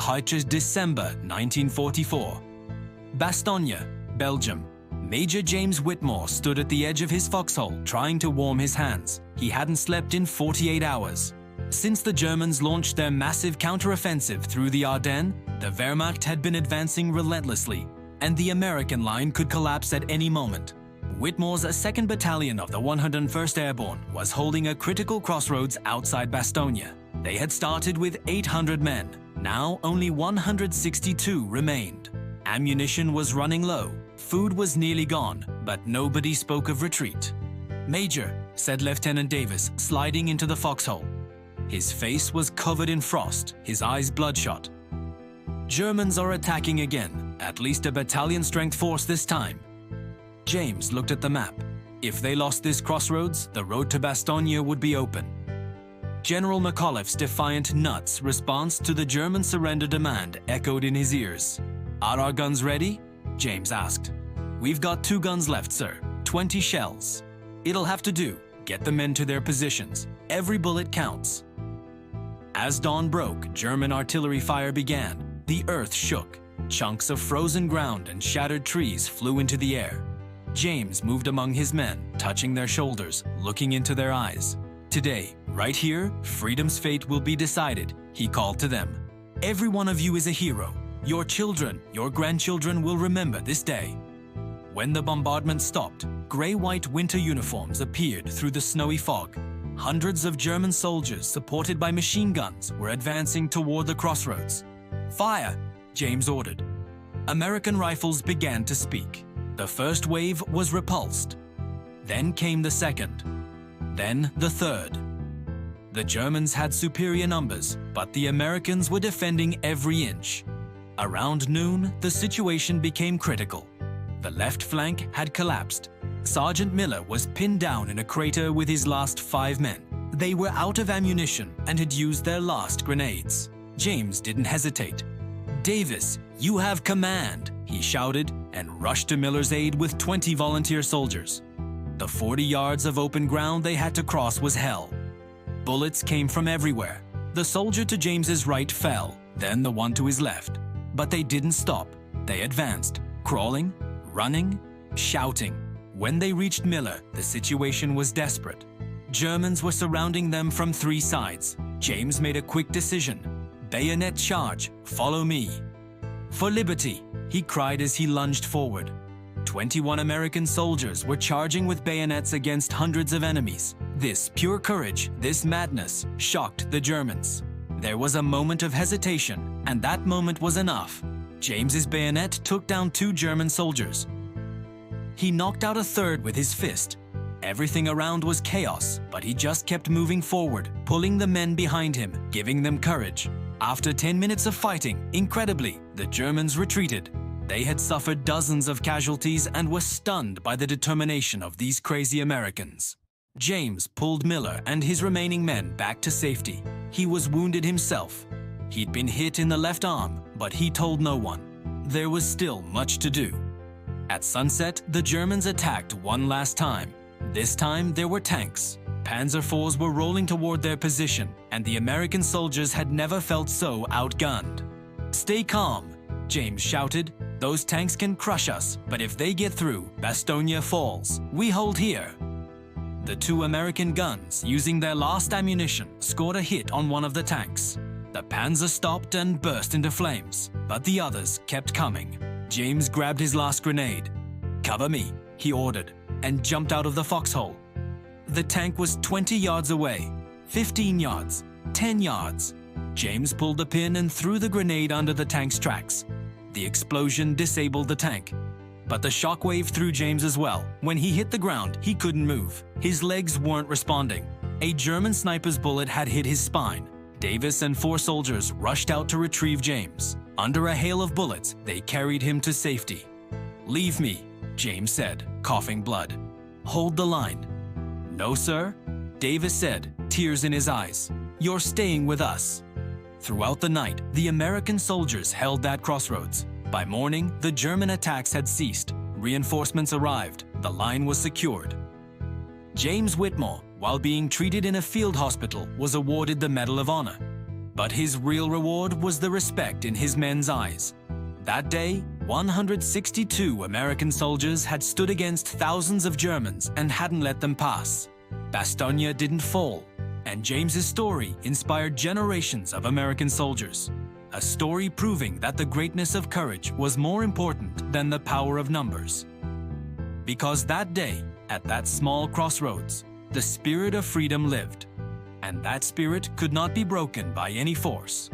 Height December 1944. Bastogne, Belgium. Major James Whitmore stood at the edge of his foxhole trying to warm his hands. He hadn't slept in 48 hours. Since the Germans launched their massive counteroffensive through the Ardennes, the Wehrmacht had been advancing relentlessly, and the American line could collapse at any moment. Whitmore's 2nd Battalion of the 101st Airborne was holding a critical crossroads outside Bastogne. They had started with 800 men. Now only 162 remained. Ammunition was running low. Food was nearly gone, but nobody spoke of retreat. "Major," said Lieutenant Davis, sliding into the foxhole. His face was covered in frost, his eyes bloodshot. "Germans are attacking again, at least a battalion-strength force this time." James looked at the map. If they lost this crossroads, the road to Bastogne would be open. General McAuliffe's defiant "nuts" response to the German surrender demand echoed in his ears. "Are our guns ready?" James asked. "We've got 2 guns left, sir. 20 shells. It'll have to do. Get the men to their positions. Every bullet counts." As dawn broke, German artillery fire began. The earth shook. Chunks of frozen ground and shattered trees flew into the air. James moved among his men, touching their shoulders, looking into their eyes. "Today, right here, freedom's fate will be decided," he called to them. "Every one of you is a hero. Your children, your grandchildren will remember this day." When the bombardment stopped, gray-white winter uniforms appeared through the snowy fog. Hundreds of German soldiers, supported by machine guns, were advancing toward the crossroads. "Fire!" James ordered. American rifles began to speak. The first wave was repulsed. Then came the second. Then the third. The Germans had superior numbers, but the Americans were defending every inch. Around noon, the situation became critical. The left flank had collapsed. Sergeant Miller was pinned down in a crater with his last 5 men. They were out of ammunition and had used their last grenades. James didn't hesitate. "Davis, you have command," he shouted, and rushed to Miller's aid with 20 volunteer soldiers. The 40 yards of open ground they had to cross was hell. Bullets came from everywhere. The soldier to James's right fell, then the one to his left. But they didn't stop. They advanced, crawling, running, shouting. When they reached Miller, the situation was desperate. Germans were surrounding them from 3 sides. James made a quick decision. "Bayonet charge, follow me." "For liberty," he cried as he lunged forward. 21 American soldiers were charging with bayonets against hundreds of enemies. This pure courage, this madness, shocked the Germans. There was a moment of hesitation, and that moment was enough. James's bayonet took down 2 German soldiers. He knocked out a third with his fist. Everything around was chaos, but he just kept moving forward, pulling the men behind him, giving them courage. After 10 minutes of fighting, incredibly, the Germans retreated. They had suffered dozens of casualties and were stunned by the determination of these crazy Americans. James pulled Miller and his remaining men back to safety. He was wounded himself. He'd been hit in the left arm, but he told no one. There was still much to do. At sunset, the Germans attacked one last time. This time, there were tanks. Panzer IVs were rolling toward their position, and the American soldiers had never felt so outgunned. "Stay calm," James shouted. "Those tanks can crush us, but if they get through, Bastogne falls. We hold here." The 2 American guns, using their last ammunition, scored a hit on one of the tanks. The Panzer stopped and burst into flames, but the others kept coming. James grabbed his last grenade. "Cover me," he ordered, and jumped out of the foxhole. The tank was 20 yards away, 15 yards, 10 yards. James pulled the pin and threw the grenade under the tank's tracks. The explosion disabled the tank. But the shockwave threw James as well. When he hit the ground, he couldn't move. His legs weren't responding. A German sniper's bullet had hit his spine. Davis and 4 soldiers rushed out to retrieve James. Under a hail of bullets, they carried him to safety. "Leave me," James said, coughing blood. "Hold the line." "No, sir," Davis said, tears in his eyes. "You're staying with us." Throughout the night, the American soldiers held that crossroads. By morning, the German attacks had ceased. Reinforcements arrived. The line was secured. James Whitmore, while being treated in a field hospital, was awarded the Medal of Honor. But his real reward was the respect in his men's eyes. That day, 162 American soldiers had stood against thousands of Germans and hadn't let them pass. Bastogne didn't fall, and James's story inspired generations of American soldiers. A story proving that the greatness of courage was more important than the power of numbers. Because that day, at that small crossroads, the spirit of freedom lived, and that spirit could not be broken by any force.